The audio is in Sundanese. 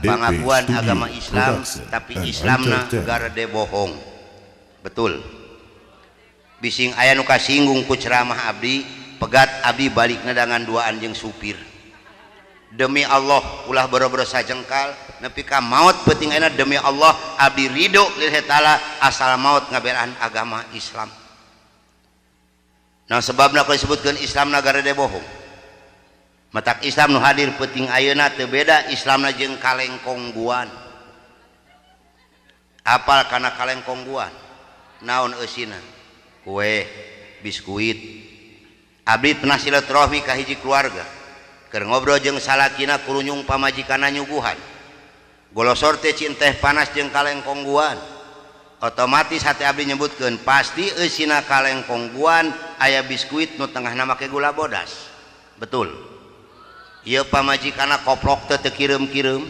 pengakuan agama Islam tapi Islamna garde bohong. Betul. Bising aya nu kasinggung ku ceramah abdi, pegat abdi balik nedangan duaan jeung supir. Demi Allah ulah boro-boro sajengkal nepi ka maut penting ayeuna demi Allah abdi ridho lillahi taala asal maut ngabelaan agama Islam. Nah sebabna kalau disebutkeun Islamna garde bohong. Matak Islam nu hadir penting ayeuna teu beda Islamna jeung kalengkongguan. Apal kana kalengkongguan? Naon eusina? Kue, biskuit. Abdi pernah silaturahmi ka hiji keluarga. Keur ngobrol jeung salakina kurunyung pamajikanna nyuguhan. Golosor teh cin teh panas jeung kalengkongguan. Otomatis hati abdi nyebutkeun pasti eusina kalengkongguan aya biskuit nu tengahna make gula bodas. Betul. Ieu pamajikanna koplok teh kireum-kireum.